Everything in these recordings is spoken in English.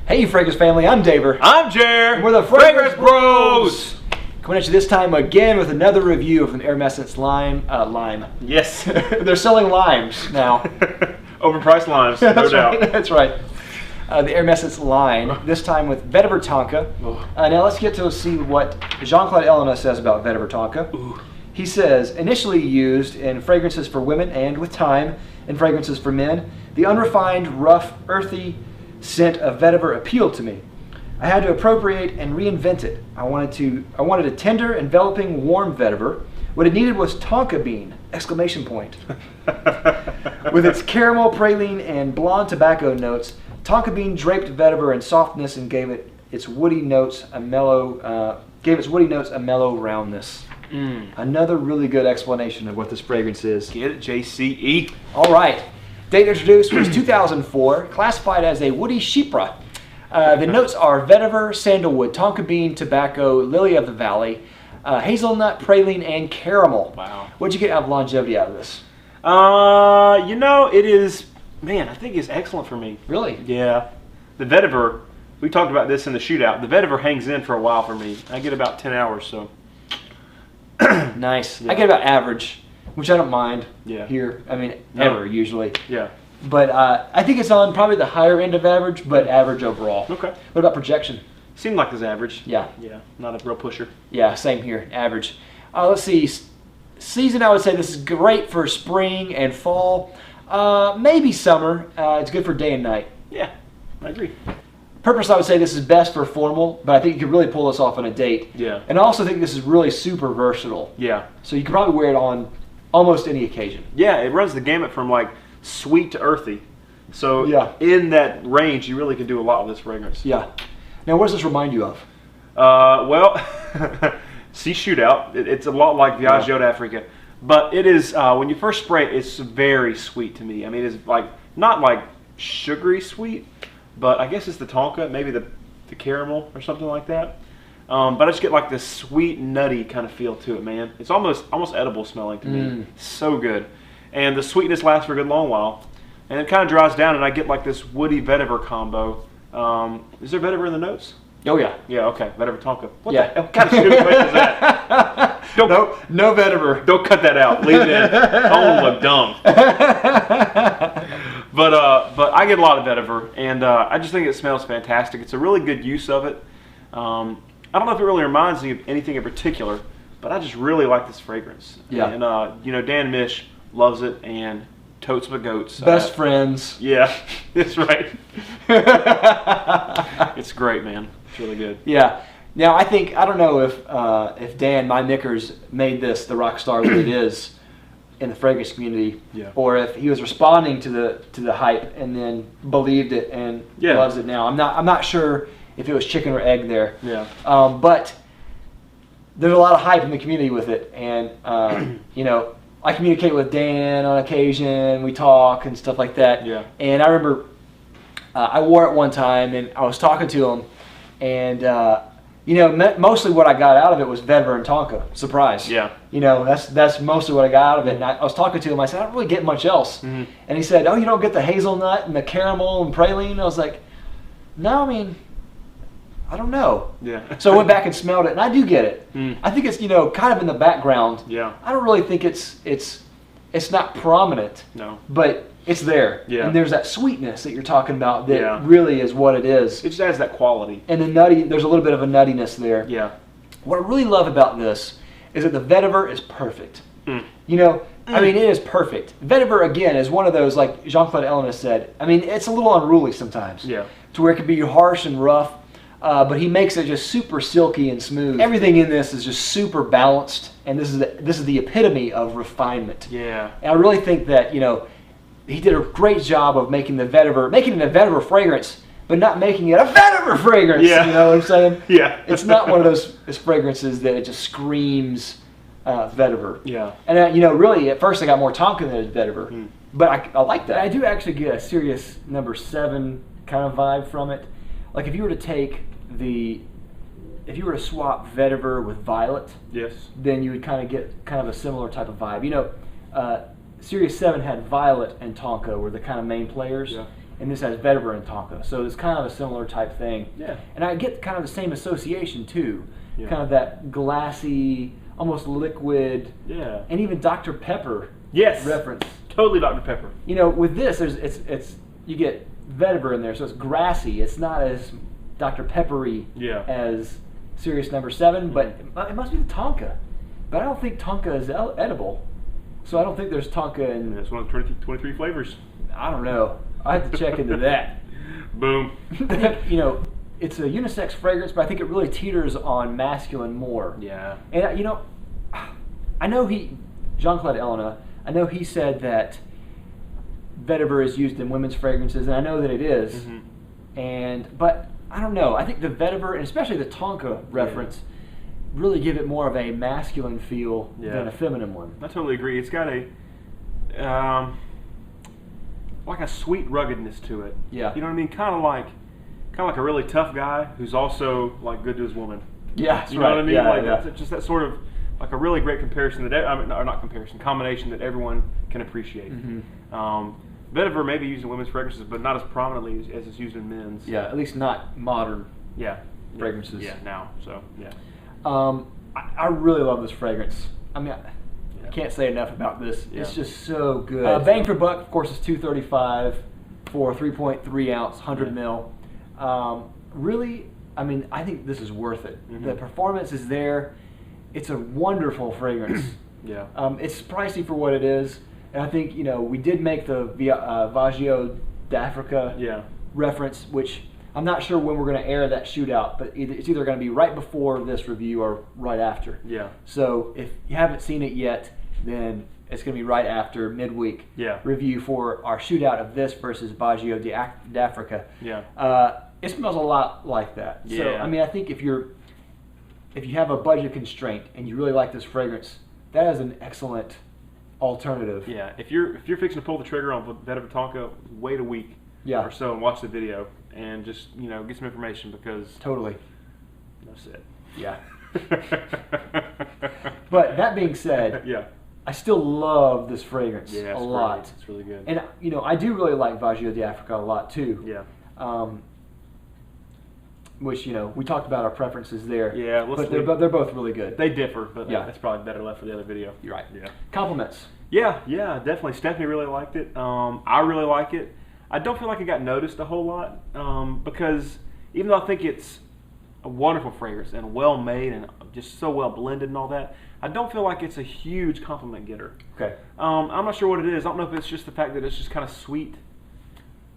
Hey, Fragrance family, I'm Daver. I'm Jer. We're the Fragrance Bros. Coming at you this time again with another review of an Hermescence lime. Yes. They're selling limes now. Overpriced limes, no That's doubt. right. That's right. The Hermescence line, this time with Vetiver Tonka. Now let's get to see what Jean-Claude Ellena says about Vetiver Tonka. Ooh. He says, initially used in fragrances for women and with time in fragrances for men, the unrefined, rough, earthy scent of Vetiver appealed to me. I had to appropriate and reinvent it. I wanted a tender, enveloping, warm Vetiver. What it needed was Tonka bean! Exclamation point. With its caramel, praline, and blonde tobacco notes, Tonka bean draped Vetiver in softness and gave its woody notes a mellow roundness. Another really good explanation of what this fragrance is. Get it, JCE. All right. Date introduced was 2004, classified as a woody chypre. The notes are vetiver, sandalwood, tonka bean, tobacco, lily of the valley, hazelnut, praline, and caramel. Wow. What'd you get out of longevity out of this? It is, man, I think it's excellent for me. Really? Yeah. The vetiver, we talked about this in the shootout. The vetiver hangs in for a while for me. I get about 10 hours, so. Nice. Yeah. I get about average, which I don't mind here. I mean, ever, usually. Yeah. But I think it's on probably the higher end of average, but average overall. Okay. What about projection? Seemed like it's average. Yeah. Yeah, not a real pusher. Yeah, same here, average. Let's see, season, I would say this is great for spring and fall. Maybe summer. It's good for day and night. Yeah, I agree. Purpose, I would say this is best for formal, but I think you could really pull this off on a date. Yeah. And I also think this is really super versatile. Yeah. So you can probably wear it on almost any occasion. Yeah, it runs the gamut from like sweet to earthy. So in that range, you really can do a lot with this fragrance. Yeah. Now, what does this remind you of? See Shootout. It's a lot like Viage d'Afrique, but it is when you first spray it, it's very sweet to me. I mean, it's like not like sugary sweet, but I guess it's the Tonka, maybe the caramel or something like that. But I just get like this sweet, nutty kind of feel to it, man. It's almost edible smelling to me. So good. And the sweetness lasts for a good long while. And it kind of dries down, and I get like this woody vetiver combo. Is there vetiver in the notes? Oh, yeah. Yeah, okay. Vetiver Tonka. What the kind of stupid question is that? No vetiver. Don't cut that out. Leave it in. I won't look dumb. But I get a lot of vetiver, and I just think it smells fantastic. It's a really good use of it. I don't know if it really reminds me of anything in particular, but I just really like this fragrance. Yeah. And Dan Mish loves it, and totes my goats. Best friends. Yeah, that's right. It's great, man. It's really good. Yeah. Now, I don't know if Dan, my Knickers, made this the rock star that it is in the fragrance community, or if he was responding to the hype and then believed it and loves it now. I'm not sure if it was chicken or egg there. Yeah. But there's a lot of hype in the community with it, and I communicate with Dan on occasion. We talk and stuff like that. Yeah. And I remember I wore it one time, and I was talking to him, and mostly what I got out of it was Vetiver and Tonka. Surprise. Yeah. That's mostly what I got out of it. And I was talking to him. I said, I don't really get much else. Mm-hmm. And he said, oh, you don't get the hazelnut and the caramel and praline? I was like, no, I mean, I don't know. Yeah. So I went back and smelled it, and I do get it. I think it's kind of in the background. Yeah. I don't really think it's not prominent. No. But it's there. Yeah. And there's that sweetness that you're talking about that really is what it is. It just adds that quality. And there's a little bit of a nuttiness there. Yeah. What I really love about this is that the vetiver is perfect. I mean, it is perfect. Vetiver, again, is one of those, like Jean-Claude Ellena said, I mean, it's a little unruly sometimes. Yeah. To where it can be harsh and rough, but he makes it just super silky and smooth. Everything in this is just super balanced, and this is the epitome of refinement. Yeah. And I really think that, he did a great job of making it a vetiver fragrance, but not making it a vetiver fragrance. Yeah. You know what I'm saying? Yeah. It's not one of those fragrances that it just screams vetiver. Yeah. And really, at first I got more Tonka than vetiver, but I like that. I do actually get a serious number 7 kind of vibe from it. Like if you were to swap vetiver with violet, then you would kind of get a similar type of vibe. Series 7 had Violet and Tonka were the kind of main players. Yeah. and this has vetiver and tonka. So it's kind of a similar type thing. Yeah. And I get kind of the same association too. Yeah. Kind of that glassy, almost liquid, Yeah. and even Dr. Pepper Yes. reference. Totally Dr. Pepper. You know, with this, it's you get vetiver in there, so it's grassy. It's not as Dr. Peppery Yeah. as Serious Number 7, but it must be the Tonka. But I don't think Tonka is edible, so I don't think there's Tonka in. That's one of the 23 flavors. I don't know. I have to check into that. Boom. I think, you know, it's a unisex fragrance, but I think it really teeters on masculine more. Yeah. And you know, I know Jean-Claude Elena, I know he said that vetiver is used in women's fragrances, and I know that it is. Mm-hmm. But I don't know. I think the vetiver, and especially the Tonka reference, really give it more of a masculine feel than a feminine one. I totally agree. It's got a like a sweet ruggedness to it. Yeah. You know what I mean? Kind of like a really tough guy who's also like good to his woman. Yeah, that's you know right. what I mean? Yeah, like yeah. That's just that sort of like a really great comparison that or not comparison, combination that everyone can appreciate. Vetiver may be used in women's fragrances, but not as prominently as it's used in men's. Yeah, at least not modern fragrances. Yeah, now. So yeah. I really love this fragrance. I mean, I can't say enough about this. Yeah. It's just so good. Bang for buck, of course, is $235 for 3.3 ounce, 100 mil. Really, I mean, I think this is worth it. The performance is there. It's a wonderful fragrance. Yeah. It's pricey for what it is, and I think, you know, we did make the Vagio d'Africa reference, which I'm not sure when we're going to air that shootout, but it's either going to be right before this review or right after. Yeah. So if you haven't seen it yet, then it's going to be right after midweek review for our shootout of this versus Vagio d'Africa. Yeah. It smells a lot like that. Yeah. So I mean, I think if you have a budget constraint and you really like this fragrance, that is an excellent alternative. Yeah. If you're fixing to pull the trigger on Vetiver Tonka, wait a week or so and watch the video and just, you know, get some information, because Totally. that's it. Yeah. But that being said, I still love this fragrance a lot. Great. It's really good. And, you know, I do really like Vagio d'Africa a lot too. Yeah. Which, you know, we talked about our preferences there. Yeah. But they're both really good. They differ, but that's probably better left for the other video. You're right. Yeah. Compliments. Yeah, definitely. Stephanie really liked it. I really like it. I don't feel like it got noticed a whole lot, because even though I think it's a wonderful fragrance and well made and just so well blended and all that, I don't feel like it's a huge compliment getter. Okay. I'm not sure what it is. I don't know if it's just the fact that it's just kind of sweet,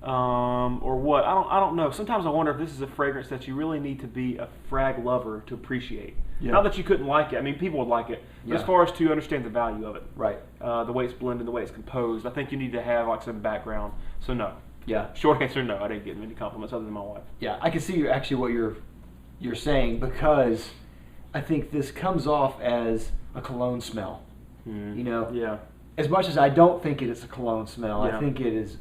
or what. I don't know. Sometimes I wonder if this is a fragrance that you really need to be a frag lover to appreciate. Yeah. Not that you couldn't like it. I mean, people would like it. But as far as to understand the value of it. Right. The way it's blended, the way it's composed, I think you need to have like some background. So no. Yeah. Short answer, no. I didn't get many compliments other than my wife. Yeah, I can see what you're saying, because I think this comes off as a cologne smell. You know? Yeah. As much as I don't think it is a cologne smell, I think it is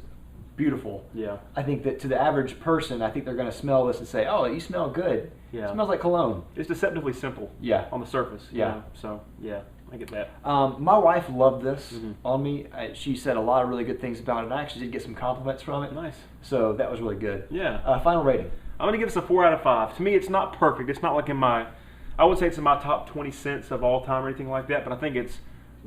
beautiful. Yeah. I think that to the average person, I think they're going to smell this and say, "Oh, you smell good." Yeah. It smells like cologne. It's deceptively simple. Yeah. On the surface. Yeah. You know? So yeah, I get that. My wife loved this on me. She said a lot of really good things about it, and I actually did get some compliments from it. Nice. So that was really good. Yeah. Final rating. I'm gonna give this a 4 out of 5. To me, it's not perfect. It's not like I would say it's in my top 20 scents of all time or anything like that. But I think it's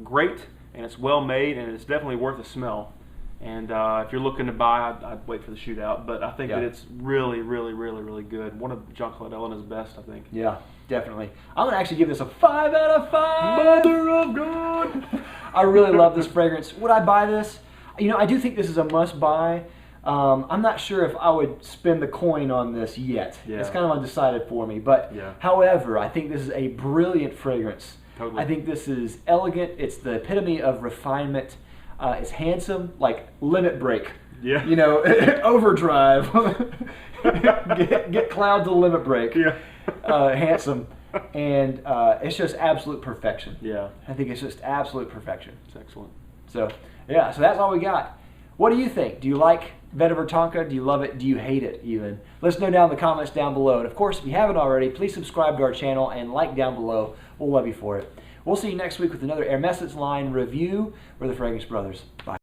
great and it's well made and it's definitely worth a smell. And if you're looking to buy, I'd wait for the shootout. But I think that it's really, really, really, really good. One of Jean-Claude Elena's best, I think. Yeah, definitely. I'm going to actually give this a 5 out of 5. Mother of God! I really love this fragrance. Would I buy this? You know, I do think this is a must-buy. I'm not sure if I would spend the coin on this yet. Yeah. It's kind of undecided for me. But however, I think this is a brilliant fragrance. Totally. I think this is elegant. It's the epitome of refinement. It's handsome, like limit break. Yeah. You know, overdrive. get cloud to limit break. Yeah. Handsome. And it's just absolute perfection. Yeah. I think it's just absolute perfection. It's excellent. So, yeah, so that's all we got. What do you think? Do you like Vetiver Tonka? Do you love it? Do you hate it even? Let us know down in the comments down below. And of course, if you haven't already, please subscribe to our channel and like down below. We'll love you for it. We'll see you next week with another Hermes's line review. We're the Fragrance Brothers. Bye.